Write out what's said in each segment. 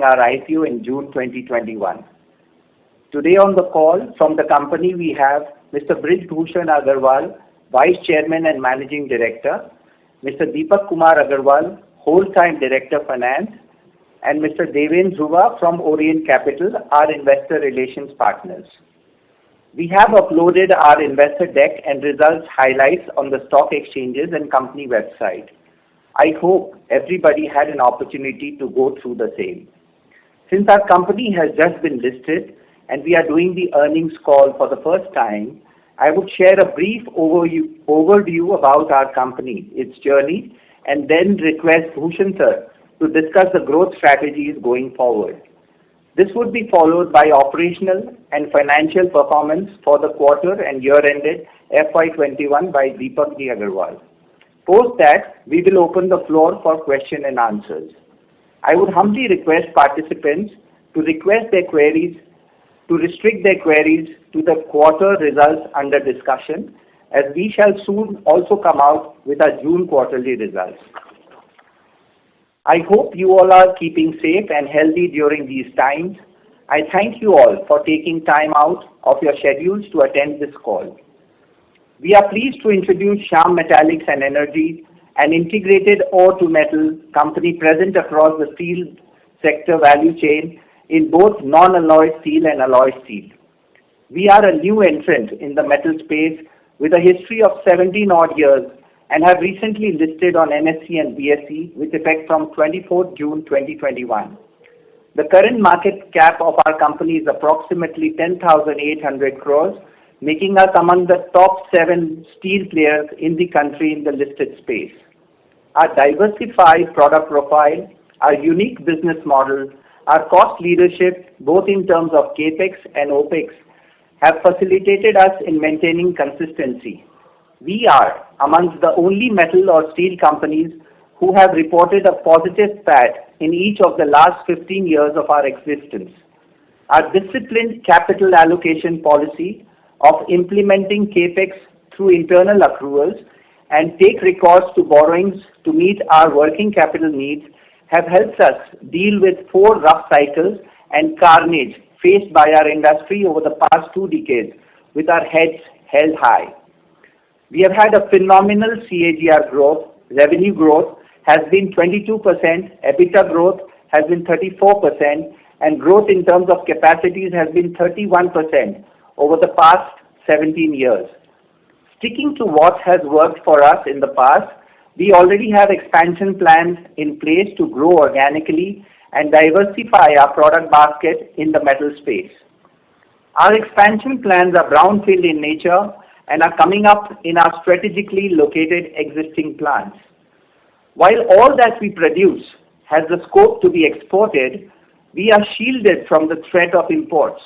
our IPO in June 2021. Today on the call from the company we have Mr. Brij Bhushan Agarwal, Vice Chairman and Managing Director, Mr. Deepak Kumar Agarwal, Whole-Time Director Finance, and Mr. Deven Dhruva from Orient Capital, our investor relations partners. We have uploaded our investor deck and results highlights on the stock exchanges and company website. I hope everybody had an opportunity to go through the same. Since our company has just been listed and we are doing the earnings call for the first time, I would share a brief overview about our company, its journey, and then request Bhushan sir to discuss the growth strategies going forward. This would be followed by operational and financial performance for the quarter and year ended FY21 by Deepak Ji Agarwal. Post that, we will open the floor for question and answers. I would humbly request participants to restrict their queries to the quarter results under discussion, as we shall soon also come out with our June quarterly results. I hope you all are keeping safe and healthy during these times. I thank you all for taking time out of your schedules to attend this call. We are pleased to introduce Shyam Metallics and Energy, an integrated ore-to-metal company present across the steel sector value chain in both non-alloy steel and alloy steel. We are a new entrant in the metal space with a history of 17 odd years and have recently listed on NSE and BSE with effect from 24 June 2021. The current market cap of our company is approximately 10,800 crores, making us among the top 7 steel players in the country in the listed space. Our diversified product profile, our unique business model, our cost leadership, both in terms of CAPEX and OPEX, have facilitated us in maintaining consistency. We are amongst the only metal or steel companies who have reported a positive PAT in each of the last 15 years of our existence. Our disciplined capital allocation policy of implementing CAPEX through internal accruals and take recourse to borrowings to meet our working capital needs have helped us deal with 4 rough cycles and carnage faced by our industry over the past 2 decades with our heads held high. We have had a phenomenal CAGR growth. Revenue growth has been 22%, EBITDA growth has been 34%, and growth in terms of capacities has been 31% over the past 17 years. Sticking to what has worked for us in the past, we already have expansion plans in place to grow organically and diversify our product basket in the metal space. Our expansion plans are brownfield in nature and are coming up in our strategically located existing plants. While all that we produce has the scope to be exported, we are shielded from the threat of imports.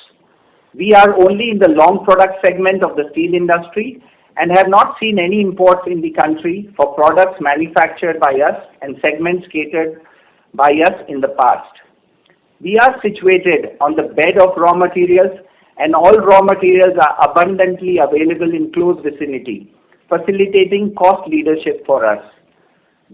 We are only in the long product segment of the steel industry and have not seen any imports in the country for products manufactured by us and segments catered by us in the past. We are situated on the bed of raw materials, and all raw materials are abundantly available in close vicinity, facilitating cost leadership for us.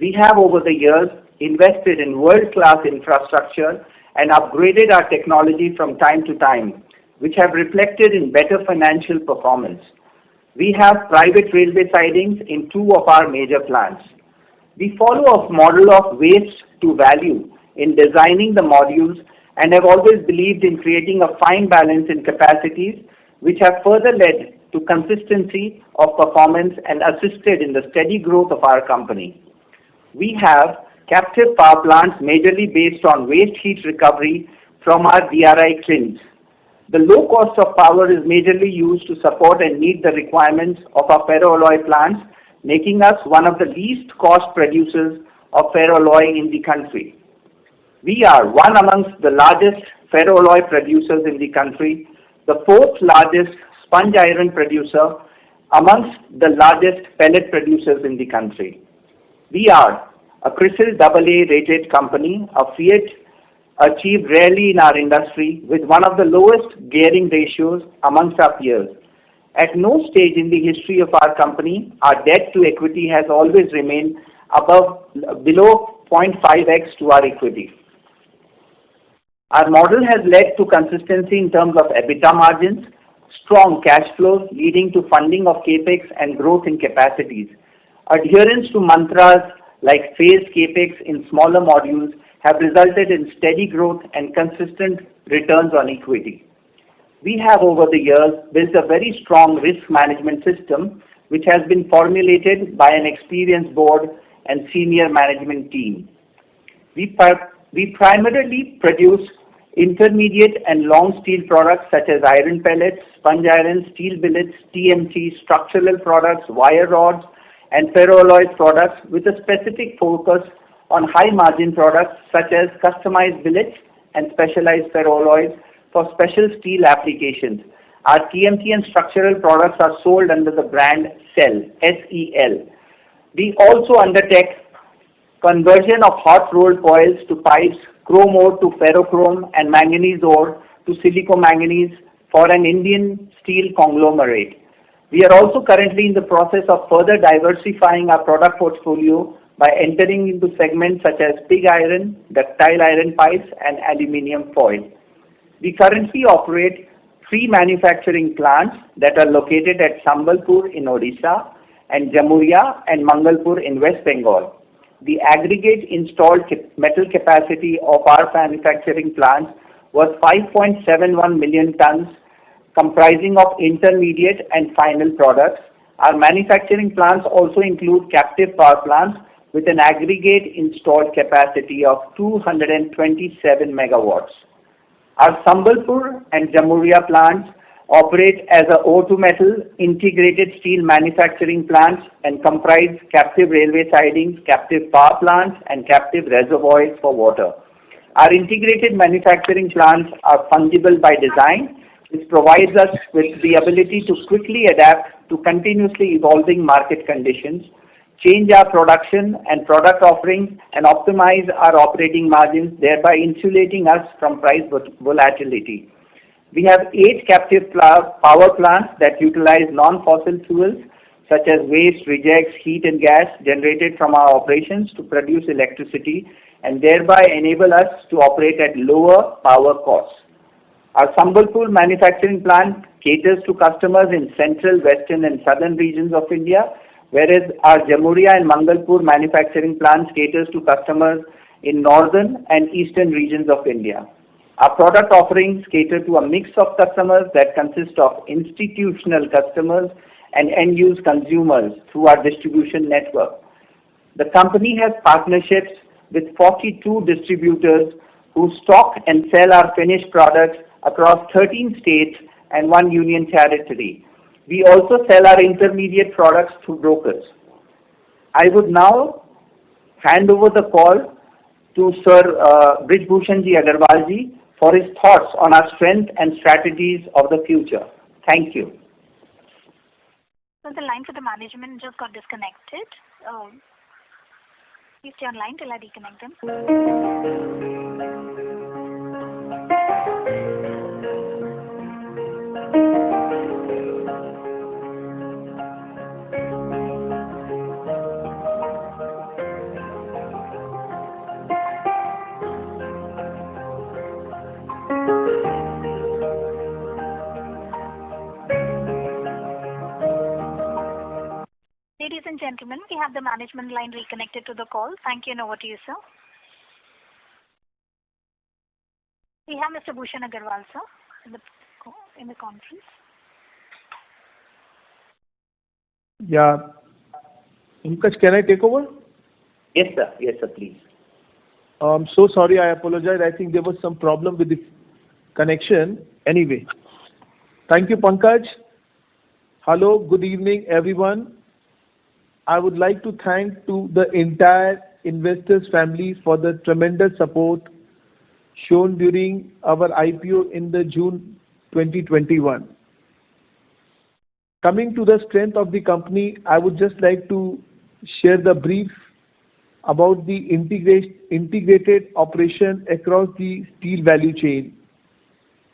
We have over the years invested in world-class infrastructure and upgraded our technology from time to time, which have reflected in better financial performance. We have private railway sidings in 2 of our major plants. We follow a model of waste to value in designing the modules and have always believed in creating a fine balance in capacities, which have further led to consistency of performance and assisted in the steady growth of our company. We have captive power plants majorly based on waste heat recovery from our DRI kilns. The low cost of power is majorly used to support and meet the requirements of our ferroalloy plants, making us one of the least cost producers of ferroalloy in the country. We are one amongst the largest ferroalloy producers in the country, the 4th largest sponge iron producer, amongst the largest pellet producers in the country. We are a CRISIL AA rated company, a feat achieved rarely in our industry, with one of the lowest gearing ratios amongst our peers. At no stage in the history of our company, our debt to equity has always remained below 0.5x to our equity. Our model has led to consistency in terms of EBITDA margins, strong cash flows leading to funding of CapEx and growth in capacities. Adherence to mantras like phased CapEx in smaller modules have resulted in steady growth and consistent returns on equity. We have over the years built a very strong risk management system which has been formulated by an experienced board and senior management team. We primarily produce intermediate and long steel products such as iron pellets, sponge iron, steel billets, TMT, structural products, wire rods, and ferroalloy products with a specific focus on high margin products such as customized billets and specialized ferroalloys for special steel applications. Our TMT and structural products are sold under the brand SEL, S-E-L. We also undertake conversion of hot rolled coils to pipes, chrome ore to ferrochrome, and manganese ore to silicomanganese for an Indian steel conglomerate. We are also currently in the process of further diversifying our product portfolio by entering into segments such as pig iron, ductile iron pipes, and aluminium foil. We currently operate 3 manufacturing plants that are located at Sambalpur in Odisha and Jamuria and Mangalpur in West Bengal. The aggregate installed metal capacity of our manufacturing plants was 5.71 million tons, comprising of intermediate and final products. Our manufacturing plants also include captive power plants with an aggregate installed capacity of 227 megawatts. Our Sambalpur and Jamuria plants operate as a ore-to-metal integrated steel manufacturing plants and comprise captive railway sidings, captive power plants, and captive reservoirs for water. Our integrated manufacturing plants are fungible by design, which provides us with the ability to quickly adapt to continuously evolving market conditions, change our production and product offerings, and optimize our operating margins, thereby insulating us from price volatility. We have 8 captive power plants that utilize non-fossil fuels such as waste, rejects, heat and gas generated from our operations to produce electricity and thereby enable us to operate at lower power costs. Our Sambalpur manufacturing plant caters to customers in central, western and southern regions of India, whereas our Jamuria and Mangalpur manufacturing plants caters to customers in northern and eastern regions of India. Our product offerings cater to a mix of customers that consist of institutional customers and end-use consumers through our distribution network. The company has partnerships with 42 distributors who stock and sell our finished products across 13 states and 1 union territory. We also sell our intermediate products through brokers. I would now hand over the call to Sir Brij Bhushan Ji Agarwal Ji for his thoughts on our strength and strategies of the future. Thank you. So the line for the management just got disconnected. Please stay on line till I reconnect them. Ladies and gentlemen, we have the management line reconnected to the call. Thank you and over to you, sir. We have Mr. Bhushan Agarwal, sir, in the conference. Yeah. Pankaj, can I take over? Yes, sir. Yes, sir, please. I'm so sorry. I apologize. I think there was some problem with the connection. Anyway, thank you, Pankaj. Hello, good evening, everyone. I would like to thank to the entire investors family for the tremendous support shown during our IPO in the June 2021. Coming to the strength of the company, I would just like to share the brief about the integrated operation across the steel value chain.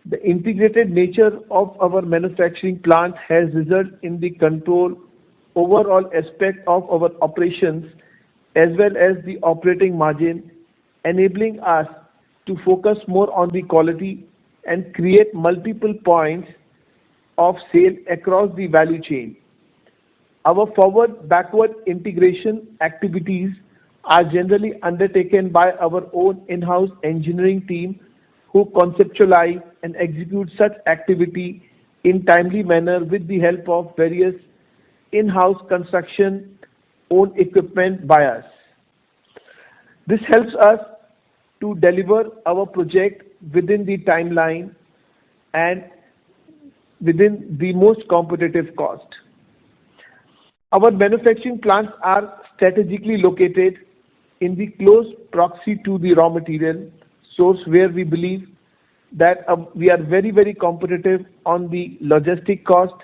The integrated nature of our manufacturing plant has resulted in the control overall aspect of our operations as well as the operating margin, enabling us to focus more on the quality and create multiple points of sale across the value chain. Our forward-backward integration activities are generally undertaken by our own in-house engineering team who conceptualize and execute such activity in timely manner with the help of various in-house construction own equipment buyers. This helps us to deliver our project within the timeline and within the most competitive cost. Our manufacturing plants are strategically located in the close proximity to the raw material source where we believe that we are very, very competitive on the logistic cost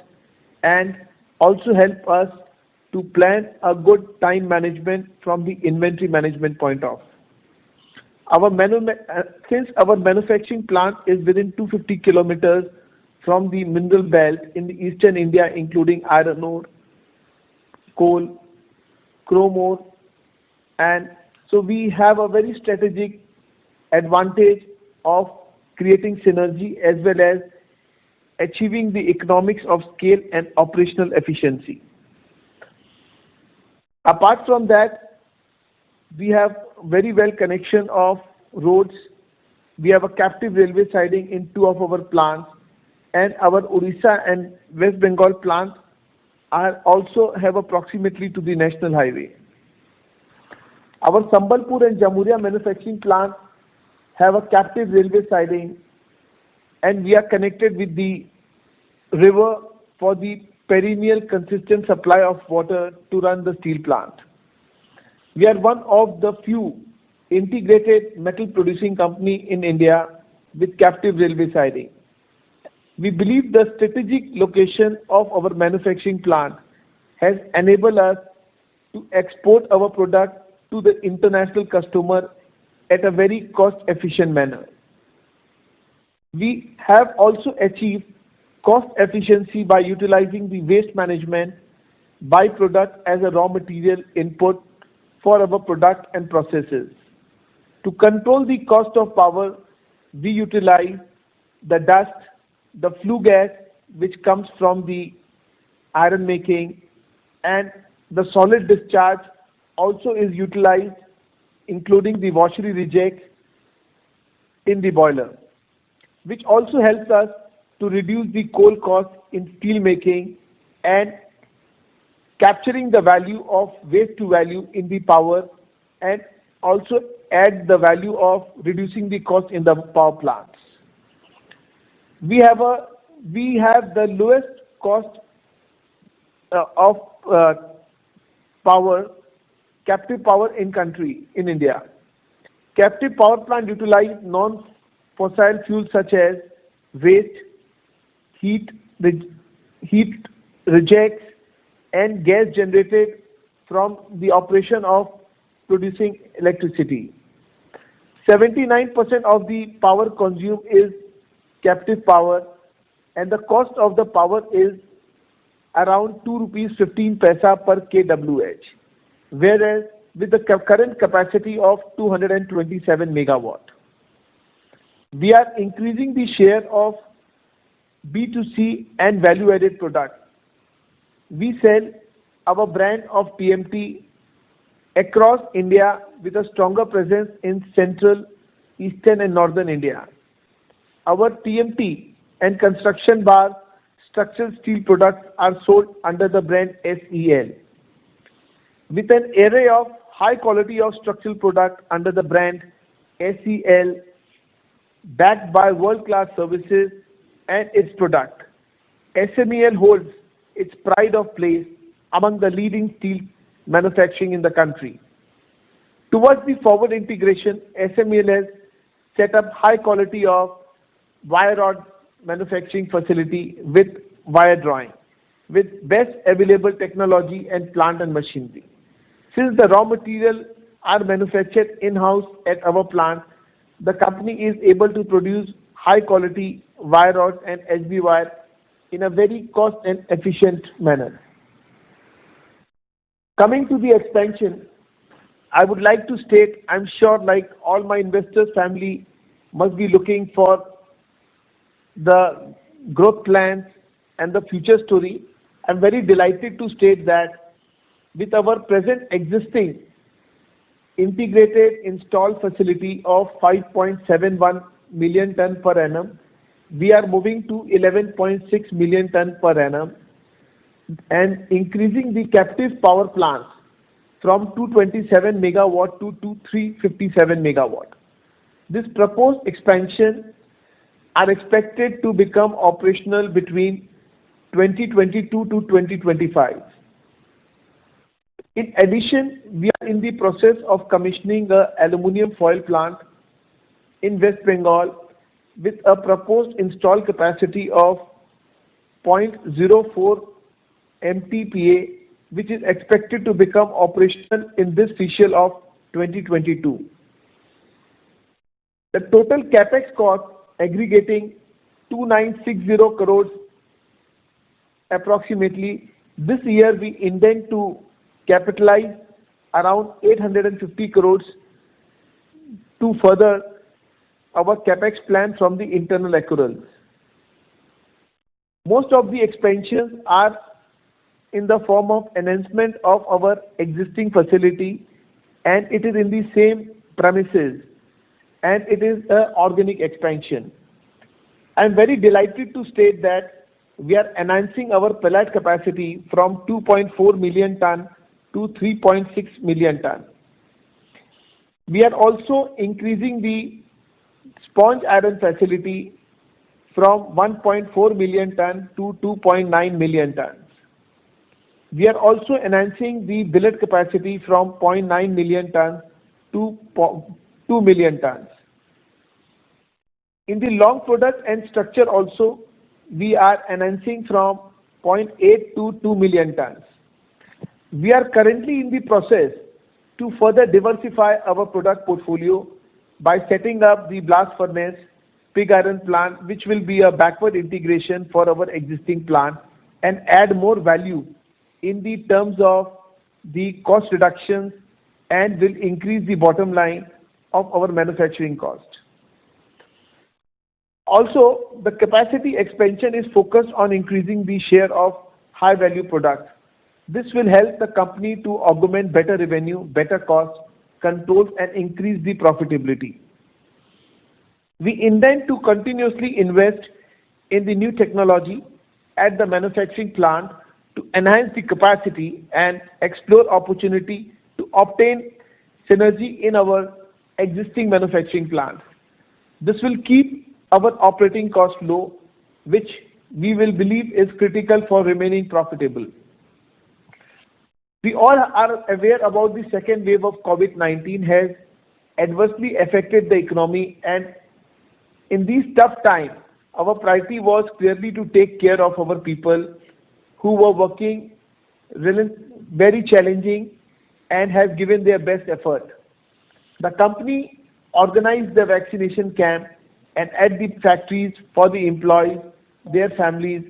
and also help us to plan a good time management from the inventory management point of. Since our manufacturing plant is within 250 kilometers from the mineral belt in the eastern India, including iron ore, coal, chrome ore, and so we have a very strategic advantage of creating synergy as well as achieving the economics of scale and operational efficiency. Apart from that, we have very well connection of roads. We have a captive railway siding in two of our plants, and our Odisha and West Bengal plants are also have a proximity to the national highway. Our Sambalpur and Jamuria manufacturing plants have a captive railway siding, and we are connected with the river for the perennial consistent supply of water to run the steel plant. We are one of the few integrated metal producing company in India with captive railway siding. We believe the strategic location of our manufacturing plant has enabled us to export our product to the international customer at a very cost efficient manner. We have also achieved cost efficiency by utilizing the waste management byproduct as a raw material input for our product and processes. To control the cost of power, we utilize the dust, the flue gas which comes from the iron making, and the solid discharge also is utilized, including the washery reject in the boiler, which also helps us to reduce the coal cost in steel making and capturing the value of waste to value in the power, and also add the value of reducing the cost in the power plants. We have the lowest cost of power, captive power in country in India. Captive power plant utilize non-fossil fuels such as waste, heat rejects, and gas generated from the operation of producing electricity. 79% of the power consumed is captive power, and the cost of the power is around 2 rupees 15 paisa per kWh, whereas with the current capacity of 227 megawatt. We are increasing the share of B2C and value-added products. We sell our brand of TMT across India with a stronger presence in central, eastern and northern India. Our TMT and construction bar structural steel products are sold under the brand SEL. With an array of high quality of structural products under the brand SEL, backed by world-class services and its product, SMEL holds its pride of place among the leading steel manufacturing in the country. Towards the forward integration, SMEL has set up high quality of wire rod manufacturing facility with wire drawing, with best available technology and plant and machinery. Since the raw material are manufactured in-house at our plant, the company is able to produce high quality wire rods and HB wire in a very cost and efficient manner. Coming to the expansion, I would like to state, I'm sure like all my investors family must be looking for the growth plans and the future story. I'm very delighted to state that with our present existing integrated installed facility of 5.71 million ton per annum, we are moving to 11.6 million ton per annum and increasing the captive power plants from 227 megawatt to 357 megawatt. This proposed expansion are expected to become operational between 2022 to 2025. In addition, we are in the process of commissioning the aluminum foil plant in West Bengal with a proposed installed capacity of 0.04 MTPA, which is expected to become operational in this fiscal of 2022. The total capex cost aggregating 2960 crores approximately. This year we intend to capitalize around 850 crores to further our capex plan from the internal accruals. Most of the expansions are in the form of enhancement of our existing facility, and it is in the same premises, and it is an organic expansion. I am very delighted to state that we are enhancing our pellet capacity from 2.4 million ton to 3.6 million ton. We are also increasing the sponge iron facility from 1.4 million ton to 2.9 million tons. We are also enhancing the billet capacity from 0.9 million tons to 2 million tons. In the long product and structure also, we are enhancing from 0.8 to 2 million tons. We are currently in the process to further diversify our product portfolio by setting up the blast furnace, pig iron plant, which will be a backward integration for our existing plant and add more value in the terms of the cost reductions and will increase the bottom line of our manufacturing cost. Also, the capacity expansion is focused on increasing the share of high value products. This will help the company to augment better revenue, better cost controls and increase the profitability. We intend to continuously invest in the new technology at the manufacturing plant to enhance the capacity and explore opportunity to obtain synergy in our existing manufacturing plant. This will keep our operating cost low, which we will believe is critical for remaining profitable. We all are aware about the second wave of COVID-19 has adversely affected the economy, and in these tough times, our priority was clearly to take care of our people who were working really very challenging and have given their best effort. The company organized the vaccination camp and at the factories for the employees, their families,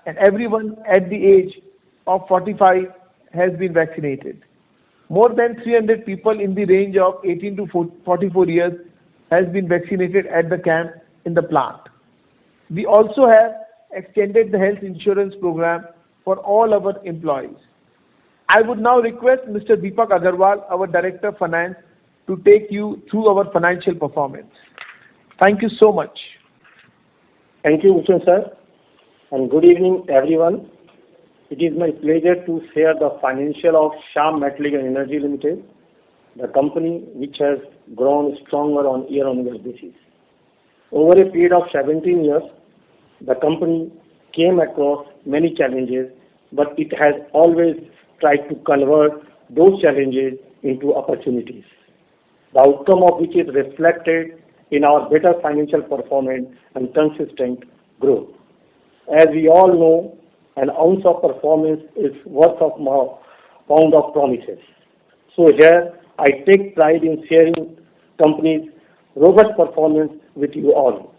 and everyone at the age of 45 has been vaccinated. More than 300 people in the range of 18 to 44 years has been vaccinated at the camp in the plant. We also have extended the health insurance program for all our employees. I would now request Mr. Deepak Agarwal, our Director of Finance, to take you through our financial performance. Thank you so much. Thank you, Bhushan sir, and good evening, everyone. It is my pleasure to share the financial of Shyam Metalics and Energy Limited, the company which has grown stronger on year-on-year basis. Over a period of 17 years, the company came across many challenges, but it has always tried to convert those challenges into opportunities, the outcome of which is reflected in our better financial performance and consistent growth. As we all know, an ounce of performance is worth of pound of promises. So here, I take pride in sharing company's robust performance with you all.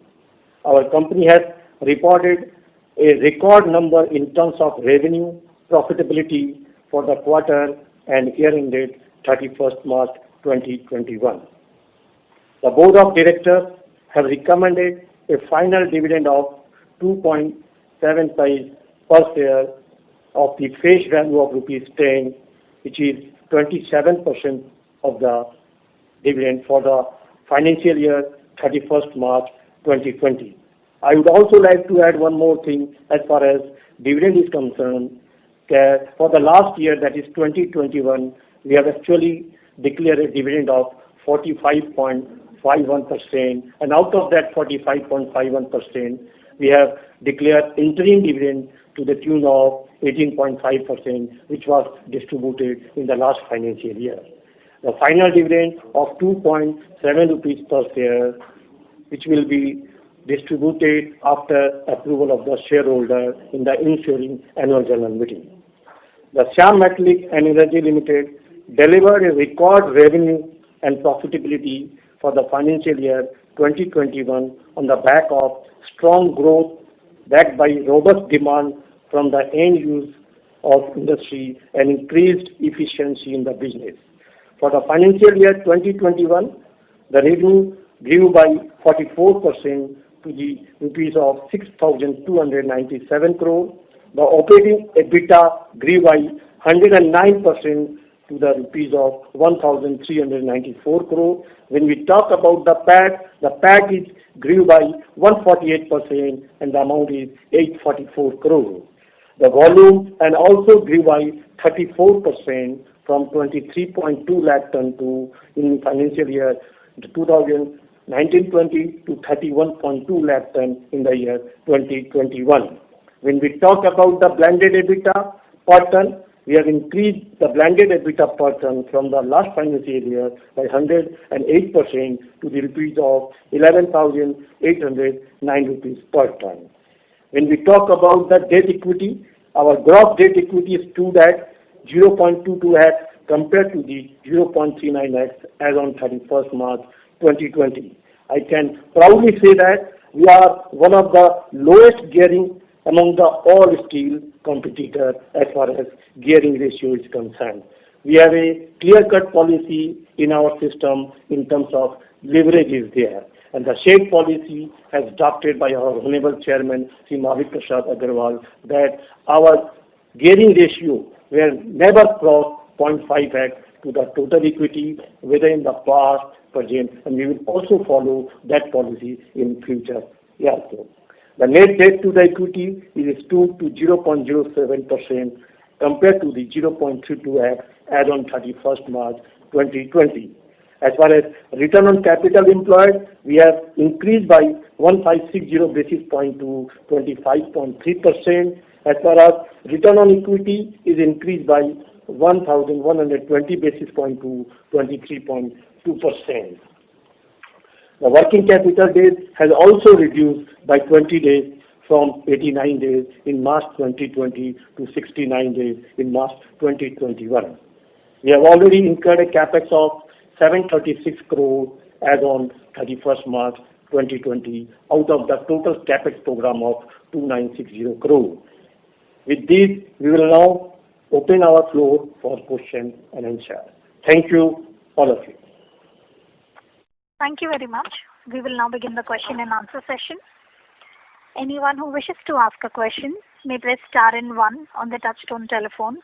Our company has reported a record number in terms of revenue, profitability for the quarter and year ended 31st March 2021. The Board of Directors have recommended a final dividend of 2.75 per share of the face value of rupees 10, which is 27% of the dividend for the financial year 31st March 2020. I would also like to add one more thing as far as dividend is concerned. For the last year, that is 2021, we have actually declared a dividend of 45.51%, and out of that 45.51%, we have declared interim dividend to the tune of 18.5%, which was distributed in the last financial year. The final dividend of 2.7 rupees per share, which will be distributed after approval of the shareholder in the ensuing annual general meeting. The Shyam Metalics and Energy Limited delivered a record revenue and profitability for the financial year 2021 on the back of strong growth backed by robust demand from the end use of industry and increased efficiency in the business. For the financial year 2021, the revenue grew by 44% to the rupees of 6,297 crore. The operating EBITDA grew by 109% to the rupees of 1,394 crore. When we talk about the PAT is grew by 148% and the amount is 844 crore. The volume and also grew by 34% from 23.2 lakh ton to in financial year 2019-20 to 31.2 lakh ton in the year 2021. When we talk about the blended EBITDA per ton, we have increased the blended EBITDA per ton from the last financial year by 108% to the rupees of 11,809 rupees per ton. When we talk about the debt equity, our gross debt equity stood at 0.22x compared to the 0.39x as on 31st March 2020. I can proudly say that we are one of the lowest gearing among the all steel competitors as far as gearing ratio is concerned. We have a clear-cut policy in our system in terms of leverage is there. And the same policy as adopted by our Honorable Chairman, Sri Mahir Prasad Agarwal, that our gearing ratio will never cross 0.5x to the total equity, whether in the past, present, and we will also follow that policy in future. Also. The net debt to the equity is stood to 0.07% compared to the 0.32x as on 31st March 2020. As far as return on capital employed, we have increased by 1560 basis point to 25.3%. As far as return on equity is increased by 1120 basis point to 23.2%. The working capital days has also reduced by 20 days from 89 days in March 2020 to 69 days in March 2021. We have already incurred a capex of 736 crore as on 31st March 2020 out of the total capex program of 2960 crore. With this, we will now open our floor for question and answer. Thank you, all of you. Thank you very much. We will now begin the question and answer session. Anyone who wishes to ask a question may press star and 1 on the touchtone telephone.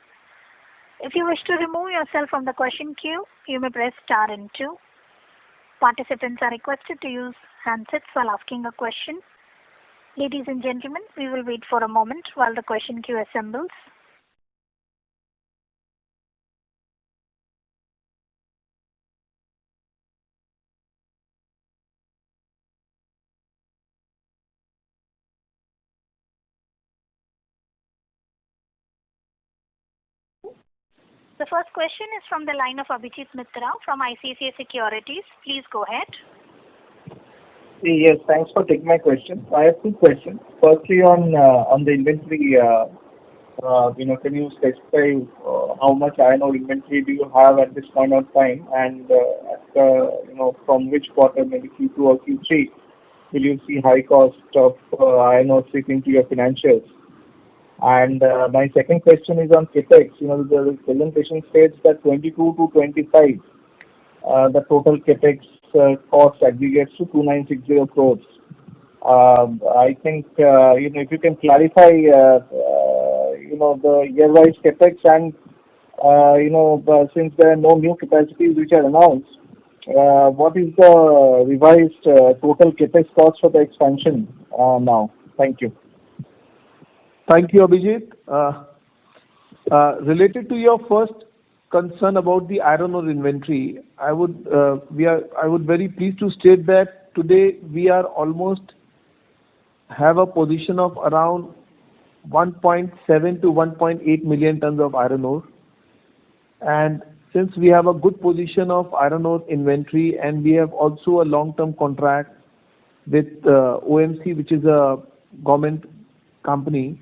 If you wish to remove yourself from the question queue, you may press star and 2. Participants are requested to use handsets while asking a question. Ladies and gentlemen, we will wait for a moment while the question queue assembles. The first question is from the line of Abhijit Mitra from ICICI Securities. Please go ahead. Yes, thanks for taking my question. I have two questions. Firstly, on the inventory, can you specify how much iron ore inventory do you have at this point of time, and from which quarter, maybe Q2 or Q3, will you see high cost of iron ore slipping to your financials? And my second question is on capex. The presentation states that 22 to 25, the total capex cost aggregates to 2,960 crores. I think, if you can clarify, the year-wise CapEx and, since there are no new capacities which are announced, what is the revised total CapEx cost for the expansion now? Thank you. Thank you, Abhijit. Related to your first concern about the iron ore inventory, I would very pleased to state that today we are almost have a position of around 1.7 to 1.8 million tons of iron ore. And since we have a good position of iron ore inventory, and we have also a long-term contract with OMC, which is a government company,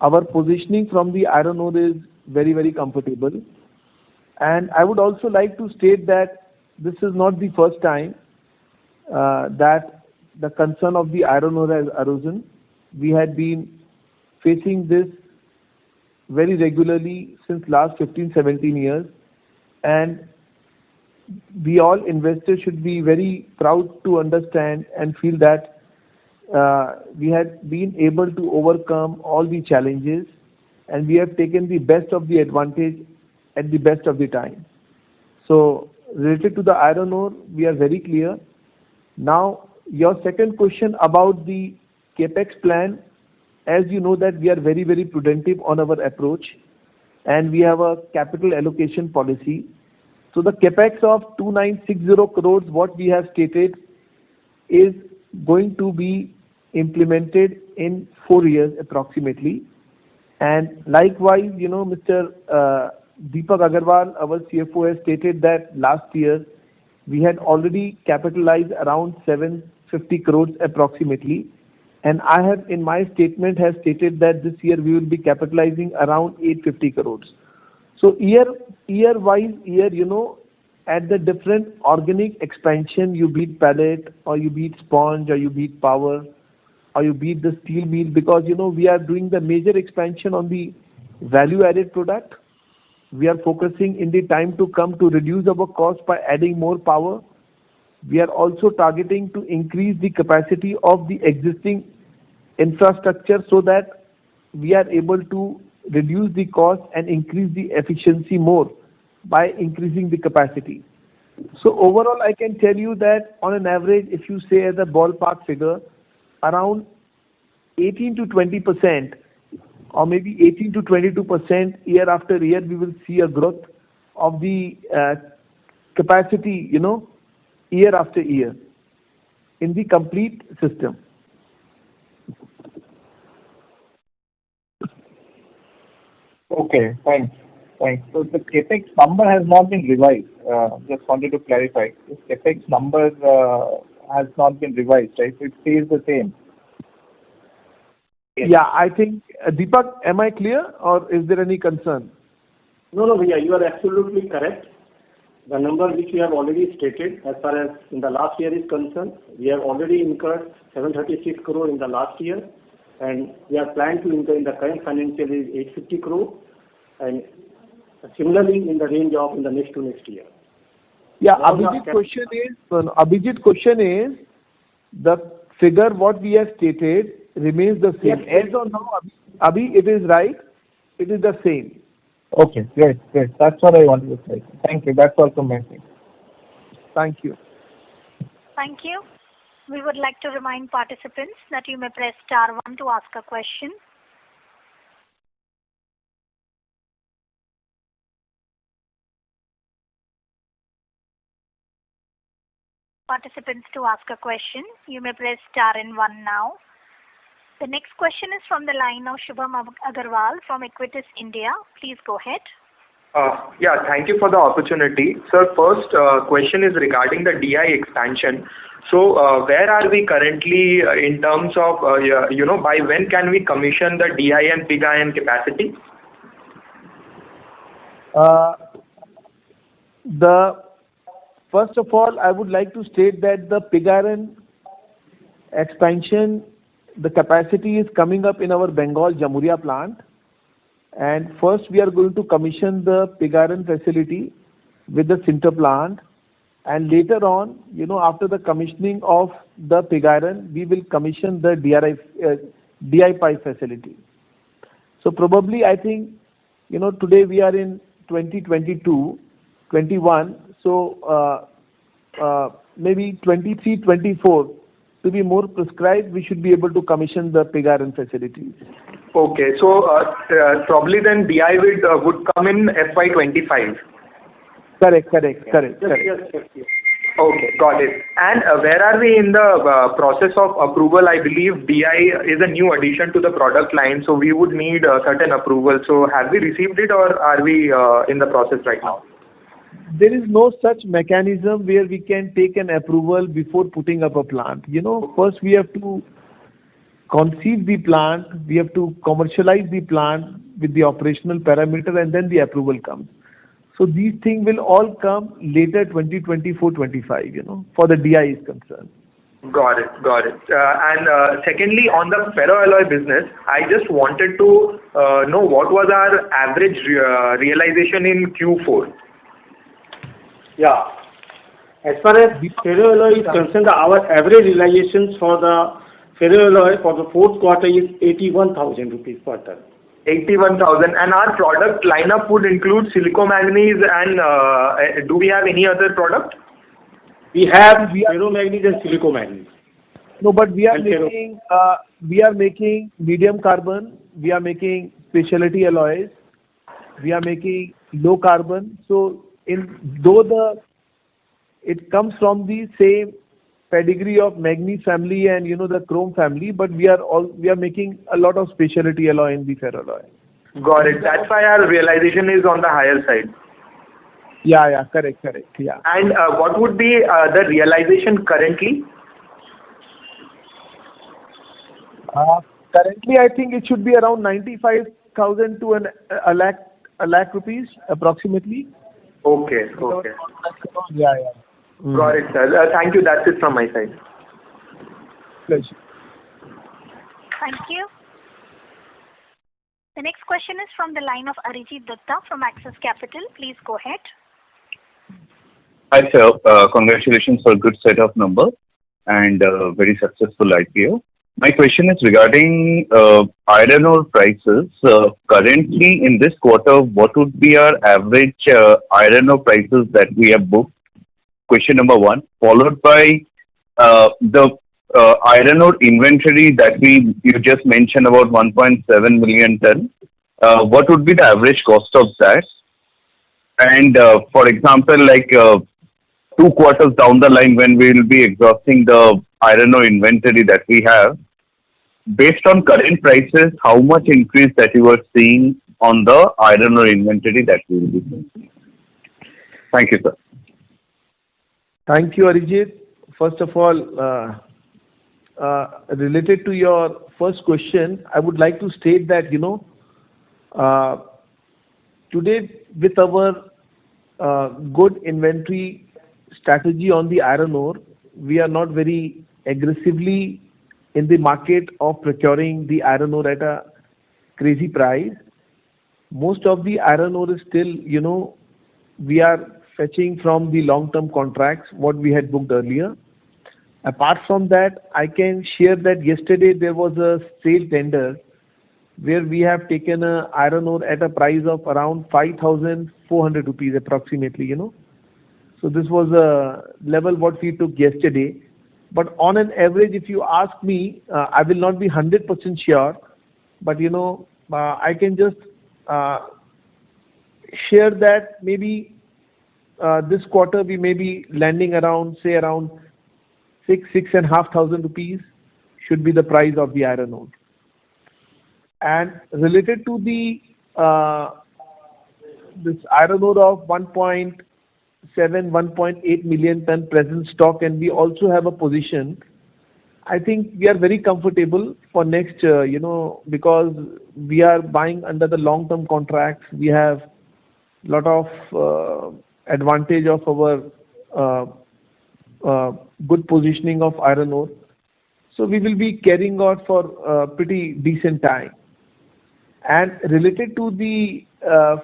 our positioning from the iron ore is very, very comfortable. And I would also like to state that this is not the first time that the concern of the iron ore has arisen. We had been facing this very regularly since last 15-17 years, and we all investors should be very proud to understand and feel that we had been able to overcome all the challenges, and we have taken the best of the advantage at the best of the time. So related to the iron ore, we are very clear. Now, your second question about the capex plan, as you know that we are very, very prudent on our approach, and we have a capital allocation policy. So the capex of 2,960 crores, what we have stated, is going to be implemented in 4 years approximately. And likewise, Mr. Deepak Agarwal, our CFO, has stated that last year we had already capitalized around 750 crores approximately. And I have in my statement has stated that this year we will be capitalizing around 850 crores. So year-wise, at the different organic expansion, you beat pellet, or you beat sponge, or you beat power, or you beat the steel mill, because we are doing the major expansion on the value-added product. We are focusing in the time to come to reduce our cost by adding more power. We are also targeting to increase the capacity of the existing infrastructure so that we are able to reduce the cost and increase the efficiency more by increasing the capacity. So overall, I can tell you that on an average, if you say as a ballpark figure, around 18 to 20%, or maybe 18 to 22% year after year, we will see a growth of the capacity, year after year in the complete system. Okay, thanks. So the capex number has not been revised. Just wanted to clarify. This capex number has not been revised, right? So it stays the same. Yeah, I think, Deepak, am I clear, or is there any concern? No, yeah, you are absolutely correct. The number which we have already stated, as far as in the last year is concerned, we have already incurred 736 crore in the last year, and we are planning to incur in the current financial year 850 crore, and similarly in the range of in the next year. Yeah, Abhijit question is the figure what we have stated remains the same. Yes. As of now, Abhi, it is right. It is the same. Okay, great. That's what I wanted to say. Thank you. That's all from my side. Thank you. Thank you. We would like to remind participants that you may press star 1 to ask a question. Participants, to ask a question, you may press star and 1 now. The next question is from the line of Shubham Agarwal from Equitas India. Please go ahead. Yeah, thank you for the opportunity. Sir, first question is regarding the DI expansion. So, where are we currently in terms of, by when can we commission the DI and pig iron capacity? First of all, I would like to state that the pig iron expansion, the capacity is coming up in our Bengal Jamuria plant. And first we are going to commission the pig iron facility with the sinter plant. and later on, after the commissioning of the pig iron, we will commission the DI pipe facility. So probably I think, today we are in 2022, 21, so maybe 23, 24, to be more prescribed, we should be able to commission the pig iron facilities. Okay, so probably then DI would come in FY25. Correct. Yes. Okay, got it. And where are we in the process of approval? I believe DI is a new addition to the product line, so we would need a certain approval. So have we received it, or are we in the process right now? There is no such mechanism where we can take an approval before putting up a plant. First we have to conceive the plant, we have to commercialize the plant with the operational parameter, and then the approval comes. So these things will all come later, 2024-25, for the DI is concerned. Got it. And secondly, on the ferroalloy business, I just wanted to know what was our average realization in Q4. Yeah. As far as ferroalloy is concerned, our average realizations for the ferroalloy for the fourth quarter is 81,000 rupees per ton. 81,000. And our product lineup would include silicomanganese and do we have any other product? We have ferromanganese and silicomanganese. No, but we are And making medium carbon, we are making specialty alloys, we are making low carbon. So it comes from the same pedigree of manganese family and the chrome family, but we are making a lot of specialty alloy in the ferroalloy. Got it. That's why our realization is on the higher side. Yeah, correct, yeah. And what would be the realization currently? Currently, I think it should be around 95,000 to a lakh rupees approximately. Okay. Yeah. Got it, sir. Thank you. That's it from my side. Pleasure. Thank you. The next question is from the line of Arijit Dutta from Axis Capital. Please go ahead. Hi, sir. Congratulations for a good set of numbers and very successful IPO. My question is regarding iron ore prices. Currently, in this quarter, what would be our average iron ore prices that we have booked? Question number one, followed by the iron ore inventory that you just mentioned about 1.7 million ton. What would be the average cost of that? And for example, like 2 quarters down the line when we will be exhausting the iron ore inventory that we have, based on current prices, how much increase that you are seeing on the iron ore inventory that we will be seeing? Thank you, sir. Thank you, Arijit. First of all, related to your first question, I would like to state that, today with our good inventory strategy on the iron ore, we are not very aggressively in the market of procuring the iron ore at a crazy price. Most of the iron ore is still, we are fetching from the long-term contracts, what we had booked earlier. Apart from that, I can share that yesterday there was a sale tender where we have taken a iron ore at a price of around 5,400 rupees approximately, So this was a level what we took yesterday. But on an average, if you ask me, I will not be 100% sure, but I can just share that maybe this quarter we may be landing around 6,500 rupees should be the price of the iron ore. And related to the this iron ore of 1.7, 1.8 million ton present stock, and we also have a position. I think we are very comfortable for next, because we are buying under the long-term contracts. We have lot of advantage of our good positioning of iron ore. So we will be carrying out for a pretty decent time. And related to the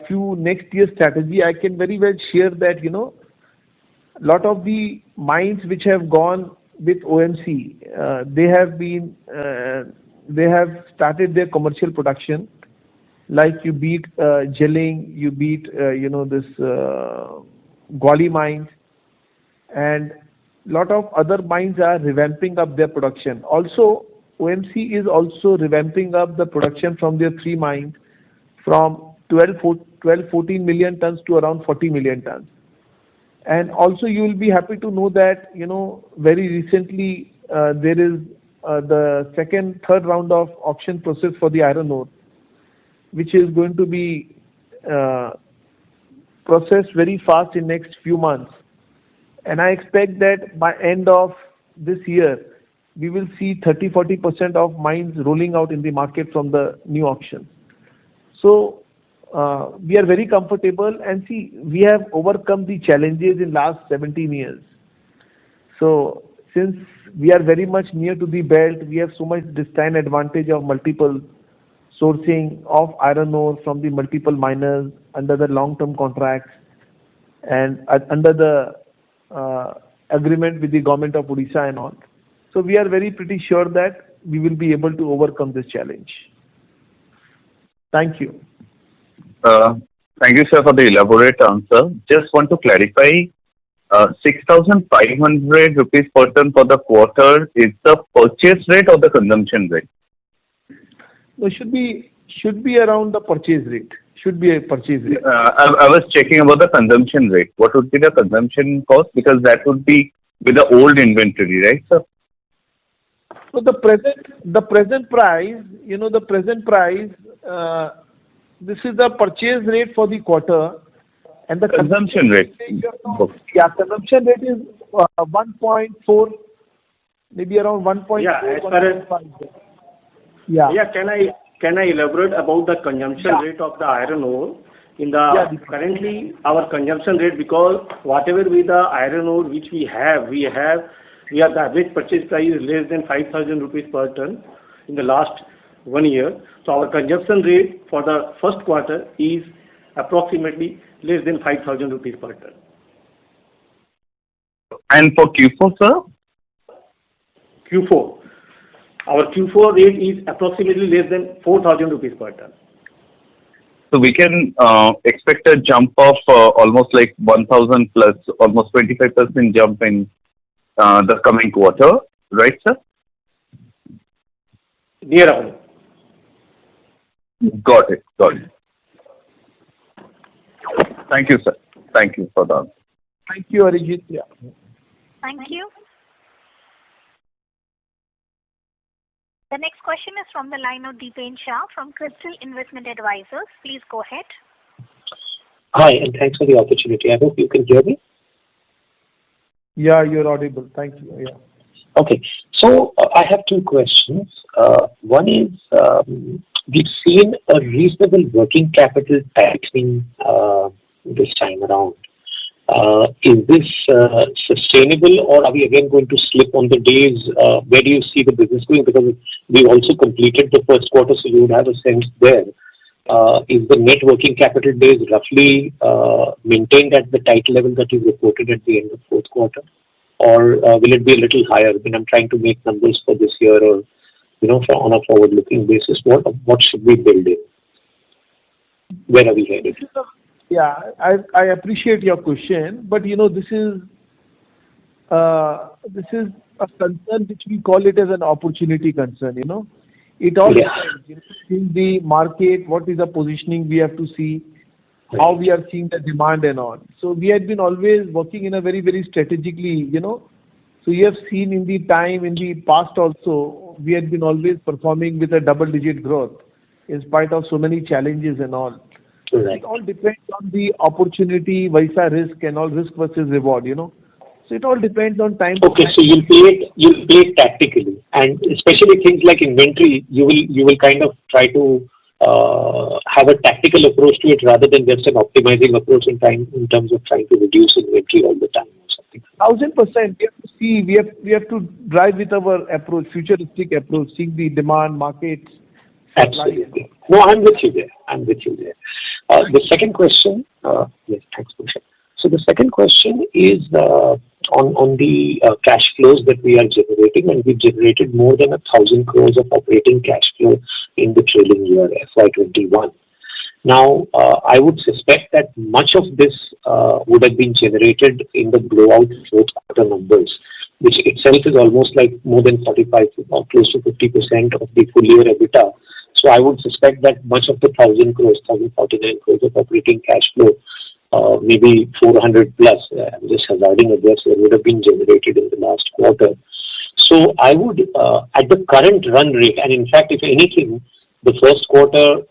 few next year strategy, I can very well share that, lot of the mines which have gone with OMC, they have started their commercial production. Like you beat Jhelum, you beat this Gwali mines, and lot of other mines are revamping up their production. Also, OMC is also revamping up the production from their 3 mines from 14 million tons to around 40 million tons. And also you will be happy to know that, very recently there is the third round of auction process for the iron ore, which is going to be processed very fast in next few months. And I expect that by end of this year, we will see 30-40% of mines rolling out in the market from the new auction. So we are very comfortable, and see, we have overcome the challenges in last 17 years. So since we are very much near to the belt, we have so much distinct advantage of multiple sourcing of iron ore from the multiple miners under the long-term contracts and under the agreement with the government of Odisha and all. So we are very pretty sure that we will be able to overcome this challenge. Thank you. Thank you, sir, for the elaborate answer. Just want to clarify, 6,500 rupees per ton for the quarter is the purchase rate or the consumption rate? No, should be around the purchase rate. Should be a purchase rate. I was checking about the consumption rate. What would be the consumption cost? Because that would be with the old inventory, right, sir? So the present price, this is the purchase rate for the quarter, and the Consumption rate. Yeah, consumption rate is 1.4, maybe around 1.4. Yeah, as far as 1.5. Yeah. Yeah, can I elaborate about the consumption rate of the iron ore? Currently our consumption rate, because whatever with the iron ore which we have the average purchase price is less than 5,000 rupees per ton in the last 1 year. So our consumption rate for the first quarter is approximately less than 5,000 rupees per ton. And for Q4, sir? Q4. Our Q4 rate is approximately less than 4,000 rupees per ton. So we can expect a jump of almost like 1,000 plus, almost 25% jump in the coming quarter, right, sir? Near about. Got it. Thank you, sir. Thank you for the answer. Thank you, Arijit. Yeah. Thank you. The next question is from the line of Deepen Shah from Crystal Investment Advisors. Please go ahead. Hi, and thanks for the opportunity. I hope you can hear me. Yeah, you're audible. Thank you. Yeah. Okay. So I have 2 questions. One is, we've seen a reasonable working capital tightening this time around. Is this sustainable, or are we again going to slip on the days? Where do you see the business going? Because we also completed the first quarter, so you would have a sense there. Is the net working capital days roughly maintained at the tight level that you reported at the end of fourth quarter? Or will it be a little higher? When I'm trying to make numbers for this year, or on a forward-looking basis, what should we build in? Where are we headed? Yeah, I appreciate your question, but this is a concern which we call it as an opportunity concern. It all depends in the market. What is the positioning we have to see? How we are seeing the demand and all. So we had been always working in a very, very strategically. So you have seen in the past also, we had been always performing with a double-digit growth in spite of so many challenges and all. Right. It all depends on the opportunity versus risk and all, risk versus reward. So it all depends on time. Okay, so you'll play it tactically, and especially things like inventory, you will kind of try to have a tactical approach to it rather than just an optimizing approach in terms of trying to reduce inventory all the time or something. 1,000%. We have to see. We have to drive with our approach, futuristic approach, seeing the demand markets. Absolutely. No, I'm with you there. The second question, yes, thanks, Bhushan. So the second question is on the cash flows that we are generating, and we've generated more than 1,000 crores of operating cash flow in the trailing year, FY21. Now, I would suspect that much of this would have been generated in the blowout fourth quarter numbers, which itself is almost like more than 45 or close to 50% of the full year EBITDA. So I would suspect that much of the 1,000 crores, 1,049 crores of operating cash flow, maybe 400 plus, I'm just hazarding a guess, would have been generated in the last quarter. So I would, at the current run rate, and in fact, if anything, the first quarter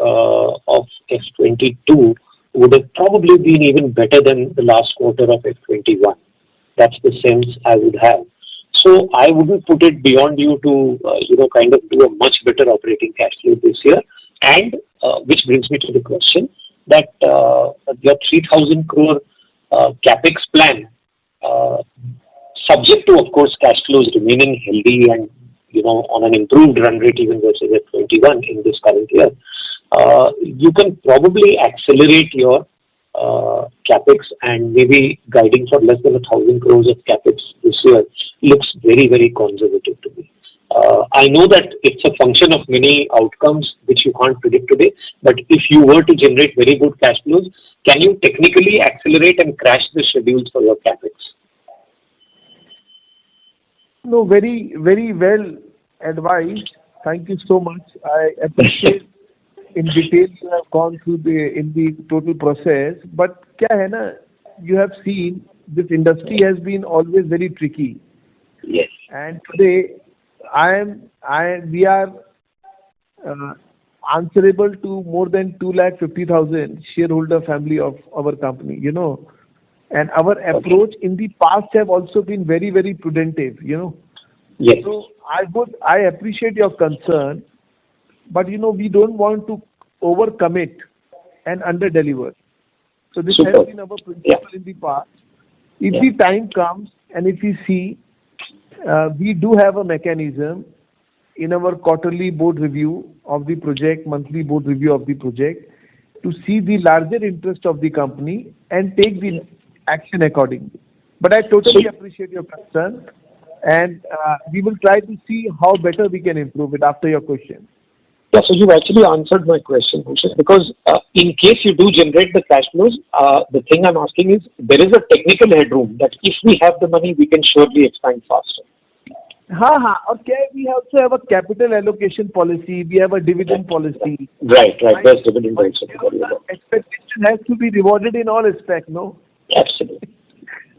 of F22 would have probably been even better than the last quarter of F21. That's the sense I would have. So I wouldn't put it beyond you to, kind of do a much better operating cash flow this year. And which brings me to the question that your 3,000 crore capex plan, subject to, of course, cash flows remaining healthy and, on an improved run rate even versus F21 in this current year, you can probably accelerate your capex, and maybe guiding for less than 1,000 crores of capex this year looks very, very conservative to me. I know that it's a function of many outcomes which you can't predict today, but if you were to generate very good cash flows, can you technically accelerate and crash the schedules for your capex? No, very, very well advised. Thank you so much. I appreciate in detail you have gone through the total process. But kya hai na, you have seen this industry has been always very tricky. Yes. And today we are answerable to more than 250,000 shareholder family of our company, and our approach in the past have also been very, very preventive, Yes. So I appreciate your concern, but we don't want to overcommit and underdeliver. So this has been our principle in the past. If the time comes and if we see, we do have a mechanism in our quarterly board review of the project, monthly board review of the project, to see the larger interest of the company and take the action accordingly. But I totally appreciate your concern, and we will try to see how better we can improve it after your question. Yeah, so you've actually answered my question, Bhushan, because in case you do generate the cash flows, the thing I'm asking is, there is a technical headroom that if we have the money, we can surely expand faster. Okay, we also have a capital allocation policy, we have a dividend policy. Right, there's dividend But, also. expectation has to be rewarded in all aspects, no? Absolutely.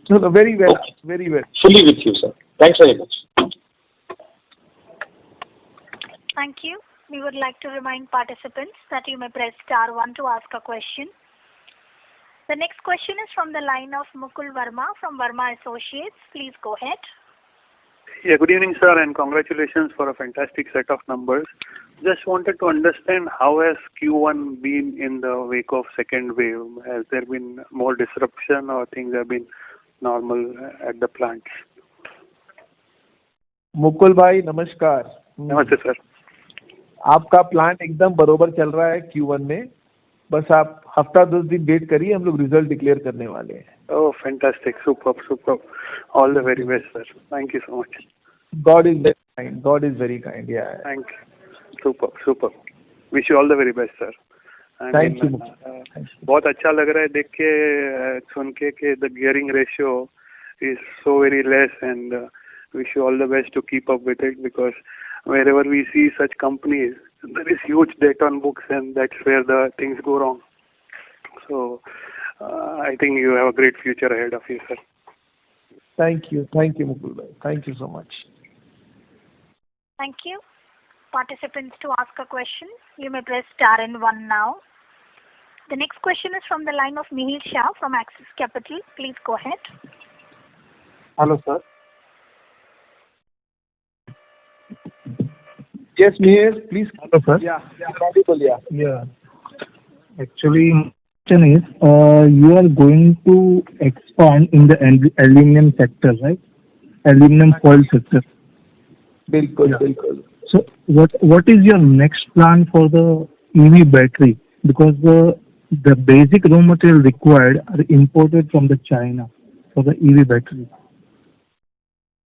So, very well, Okay. very well. Fully with you, sir. Thanks very much. Thank you. We would like to remind participants that you may press star 1 to ask a question. The next question is from the line of Mukul Verma from Verma Associates. Please go ahead. Yeah, good evening, sir, and congratulations for a fantastic set of numbers. Just wanted to understand how has Q1 been in the wake of second wave? Has there been more disruption or things have been normal at the plants? Mukul भाई नमस्कार. नमस्ते sir. आपका plant एकदम बरोबर चल रहा है Q1 में. बस आप हफ्ता 10 दिन वेट करिए, हम लोग रिजल्ट डिक्लेयर करने वाले हैं. Oh, fantastic. Superb. All the very best, sir. Thank you so much. God is very kind. God is very kind. Yeah. Thank you. Superb. Wish you all the very best, sir. Thank you. बहुत अच्छा लग रहा है देख के, सुन के the gearing ratio is so very less, and wish you all the best to keep up with it, because wherever we see such companies, there is huge debt on books, and that's where the things go wrong. So I think you have a great future ahead of you, sir. Thank you, Mukul bhai. Thank you so much. Thank you. Participants, to ask a question, you may press star and 1 now. The next question is from the line of Mihir Shah from Axis Capital. Please go ahead. Hello, sir. Yes, Mihir, please. Hello, sir. Yeah. Actually, question is, you are going to expand in the aluminum sector, right? Aluminum foil sector. Bilkul. So, what is your next plan for the EV battery? Because the basic raw material required are imported from the China for the EV battery,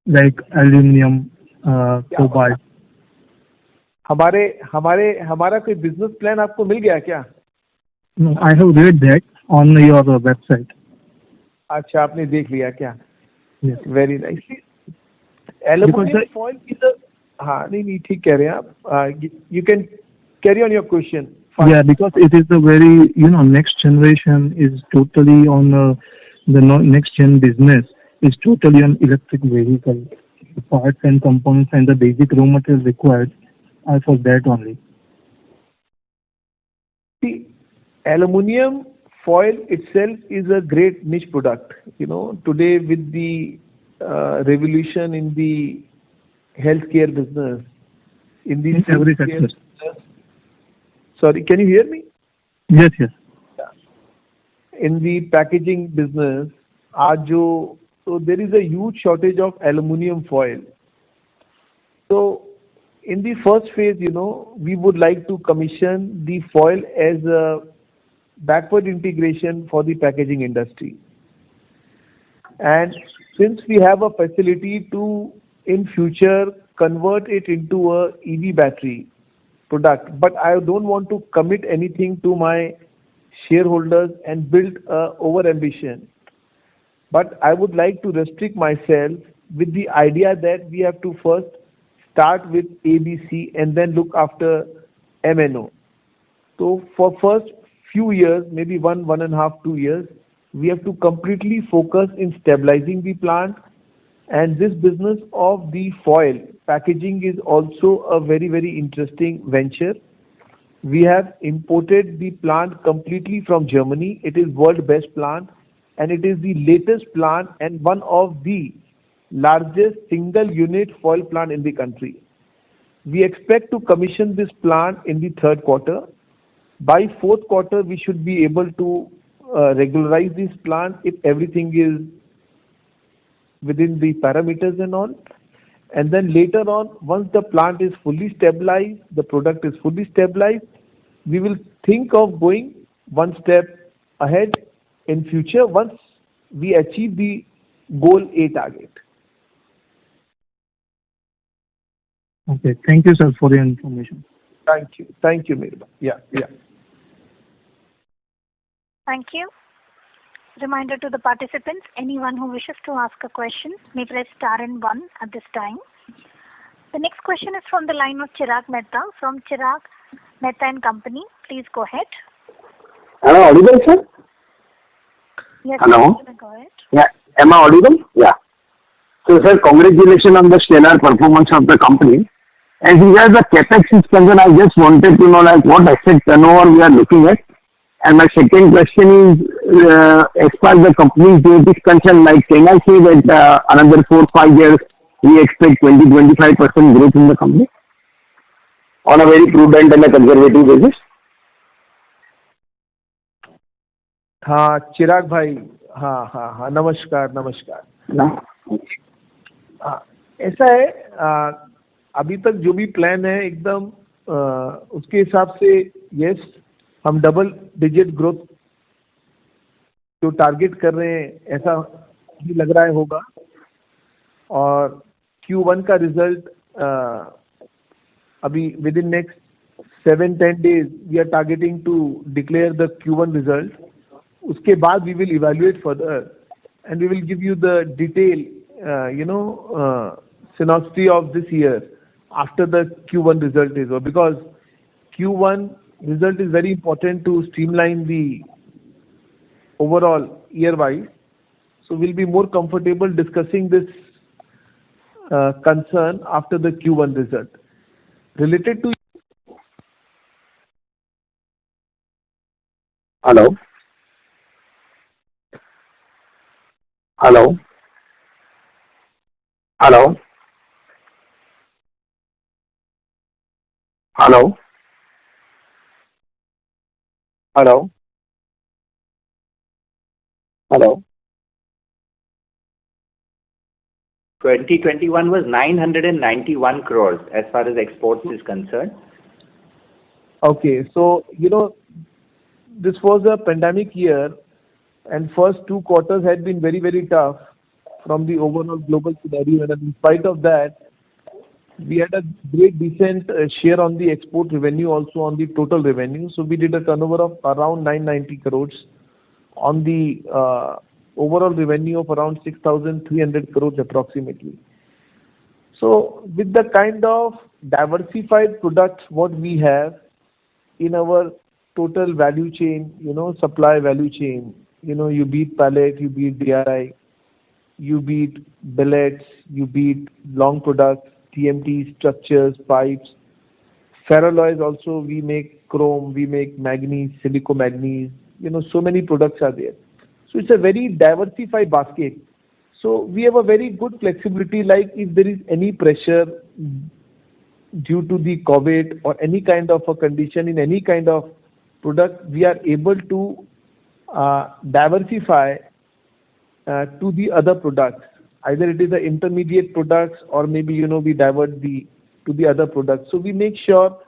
like aluminum, cobalt. हमारा कोई business plan आपको मिल गया क्या? No, I have read that on your website. अच्छा, आपने देख लिया क्या? Yes. Very nice. Aluminium foil की तो हाँ, नहीं ठीक कह रहे हैं आप. You can carry on your question. Yeah, because it is the very, next generation is totally on next gen business is totally on electric vehicle. The parts and components and the basic raw material required are for that only. See, aluminum foil itself is a great niche product. Today with the revolution in the healthcare business, in the Every healthcare sector. business. Sorry, can you hear me? Yes. In the packaging business, so there is a huge shortage of aluminum foil. So in the first phase, we would like to commission the foil as a backward integration for the packaging industry. And since we have a facility to, in future, convert it into a EV battery product, but I don't want to commit anything to my shareholders and build over ambition. But I would like to restrict myself with the idea that we have to first start with ABC and then look after MNO. So for first few years, maybe 1.5, 2 years, we have to completely focus in stabilizing the plant. And this business of the foil packaging is also a very, very interesting venture. We have imported the plant completely from Germany. It is world best plant and it is the latest plant and one of the largest single unit foil plant in the country. We expect to commission this plant in the third quarter. By fourth quarter, we should be able to regularize this plant if everything is within the parameters and all. And then later on, once the plant is fully stabilized, the product is fully stabilized, we will think of going one step ahead in future once we achieve the goal A target. Okay, thank you, sir, for your information. Thank you, Mirba. Yeah. Thank you. Reminder to the participants, anyone who wishes to ask a question may press star and 1 at this time. The next question is from the line of Chirag Mehta from Chirag Mehta and Company. Please go ahead. Am I audible, sir? Yes, Hello? sir, go ahead. Yeah. Am I audible? Yeah. So, sir, congratulations on the stellar performance of the company. As regards the capex is concerned, I just wanted to know what asset turnover we are looking at. And my second question is, as far as the company's growth is concerned, can I say that another 4-5 years we expect 20-25% growth in the company on a very prudent and a conservative basis? हाँ चिराग भाई, हाँ नमस्कार. ऐसा है, अभी तक जो भी प्लान है एकदम उसके हिसाब से यस, हम डबल डिजिट ग्रोथ जो टारगेट कर रहे हैं ऐसा भी लग रहा है होगा. और Q1 का रिजल्ट अभी within next 7-10 days we are targeting to declare the Q1 result. उसके बाद we will evaluate further and we will give you the detail synopsis of this year after the Q1 result is over, because Q1 result is very important to streamline the overall year-wise. So we'll be more comfortable discussing this concern after the Q1 result. Related to Hello? Hello? 2021 was 991 crores as far as exports is concerned. okay, so this was a pandemic year, and first 2 quarters had been very, very tough from the overall global scenario. And in spite of that, we had a great decent share on the export revenue, also on the total revenue. So we did a turnover of around 990 crores on the overall revenue of around 6,300 crores approximately. So with the kind of diversified products what we have in our total value chain, supply value chain, you beat pallet, you beat DRI, you beat billets, you beat long products, TMT, structures, pipes, ferroalloys also, we make chrome, we make manganese, silico-manganese, so many products are there. So it's a very diversified basket. So we have a very good flexibility, like if there is any pressure due to the COVID or any kind of a condition in any kind of product, we are able to diversify to the other products. Either it is the intermediate products or maybe, we divert to the other products. So we make sure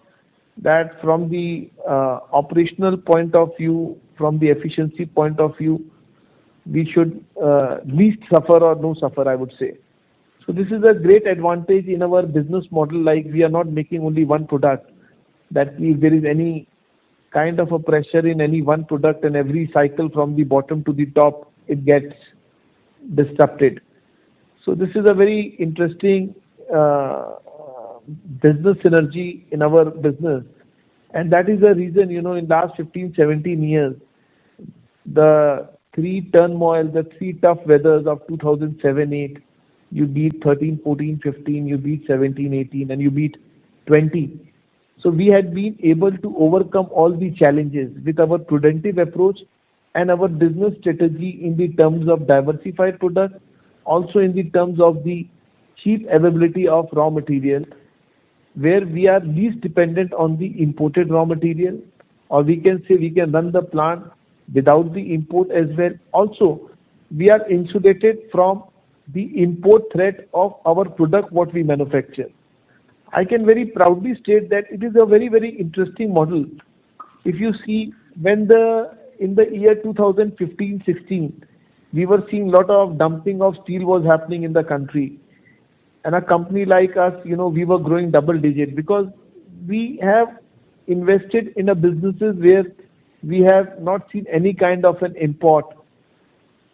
that from the operational point of view, from the efficiency point of view, we should least suffer or no suffer, I would say. So this is a great advantage in our business model, like we are not making only one product, that if there is any kind of a pressure in any one product and every cycle from the bottom to the top, it gets disrupted. So this is a very interesting business synergy in our business. And that is the reason, in last 15, 17 years, the three tough weathers of 2007-8, you beat 13, 14, 15, you beat 17, 18, and you beat 20. So we had been able to overcome all the challenges with our prudent approach and our business strategy in the terms of diversified products, also in the terms of the cheap availability of raw material, where we are least dependent on the imported raw material, or we can say we can run the plant without the import as well. Also, we are insulated from the import threat of our product what we manufacture. I can very proudly state that it is a very, very interesting model. If you see, when in the year 2015-16, we were seeing a lot of dumping of steel was happening in the country. And a company like us, we were growing double digit because we have invested in a businesses where we have not seen any kind of an import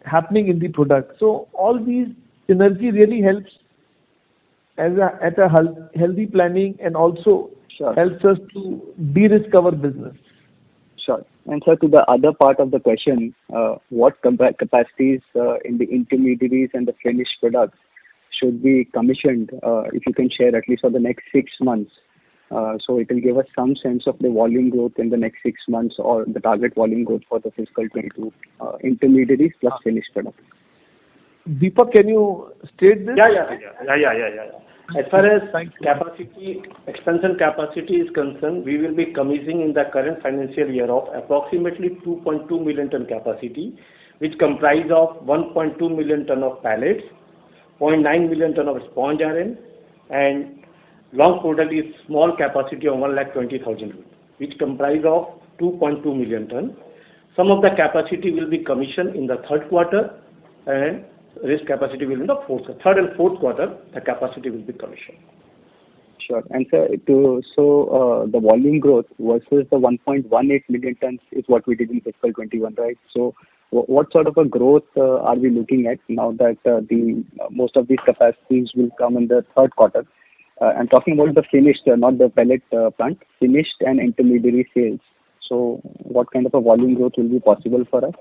happening in the product. So all these synergy really helps at a healthy planning, and also helps us to de-risk our business. Sure. And sir, to the other part of the question, what capacities in the intermediaries and the finished products should be commissioned, if you can share at least for the next 6 months? So it will give us some sense of the volume growth in the next 6 months, or the target volume growth for the fiscal 22, intermediaries plus finished products. Deepak, can you state this? Yeah. As far as expansion capacity is concerned, we will be commissioning in the current financial year of approximately 2.2 million ton capacity, which comprise of 1.2 million ton of pallets, 0.9 million ton of sponge iron, and long product is small capacity of 1,20,000, which comprise of 2.2 million ton. Some of the capacity will be commissioned in the third quarter, and rest capacity will be in the third and fourth quarter, the capacity will be commissioned. Sure. And sir, the volume growth versus the 1.18 million tons is what we did in fiscal 21, right? So what sort of a growth are we looking at now that most of these capacities will come in the third quarter? I'm talking about the finished, not the pellet plant, finished and intermediary sales. So what kind of a volume growth will be possible for us?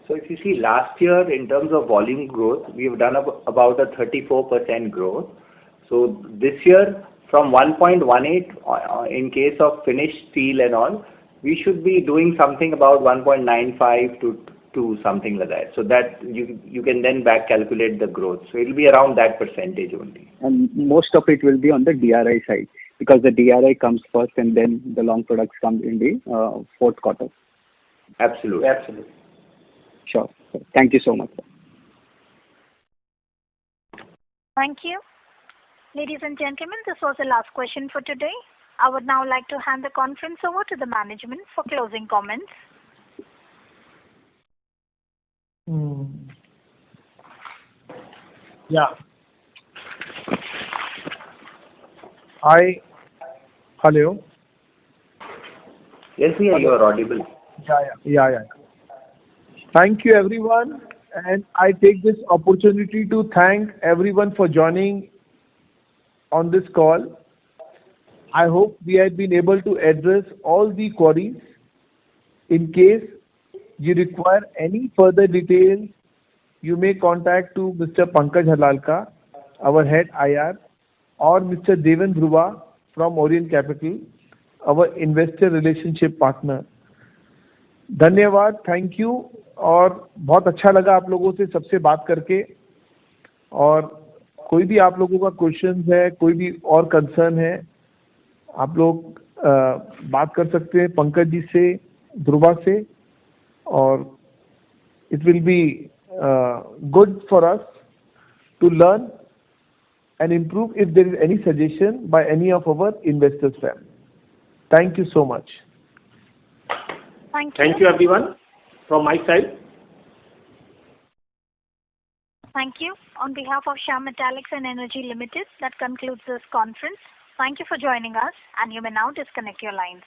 So if you see last year in terms of volume growth, we have done about a 34% growth. So this year from 1.18 in case of finished steel and all, we should be doing something about 1.95 to something like that. So that you can then back calculate the growth. So it will be around that percentage only. And most of it will be on the DRI side, because the DRI comes first and then the long products come in the fourth quarter. Absolutely. Sure. Thank you so much, sir. Thank you. Ladies and gentlemen, this was the last question for today. I would now like to hand the conference over to the management for closing comments. Yeah. Hello. Yes, Bhaiya, you are audible. Yeah. Thank you, everyone, and I take this opportunity to thank everyone for joining on this call. I hope we have been able to address all the queries. In case you require any further details, you may contact to Mr. Pankaj Halalka, our head IR, or Mr. Devan Dhruva from Orient Capital, our investor relationship partner. धन्यवाद, thank you, और बहुत अच्छा लगा आप लोगों से सबसे बात करके। और कोई भी आप लोगों का क्वेश्चन है, कोई भी और कंसर्न है, आप लोग बात कर सकते हैं पंकज जी से, ध्रुवा से, और it will be good for us to learn and improve if there is any suggestion by any of our investors. Thank you so much. Thank you everyone from my side. Thank you. On behalf of Shyam Metallics and Energy Limited, that concludes this conference. Thank you for joining us, and you may now disconnect your lines.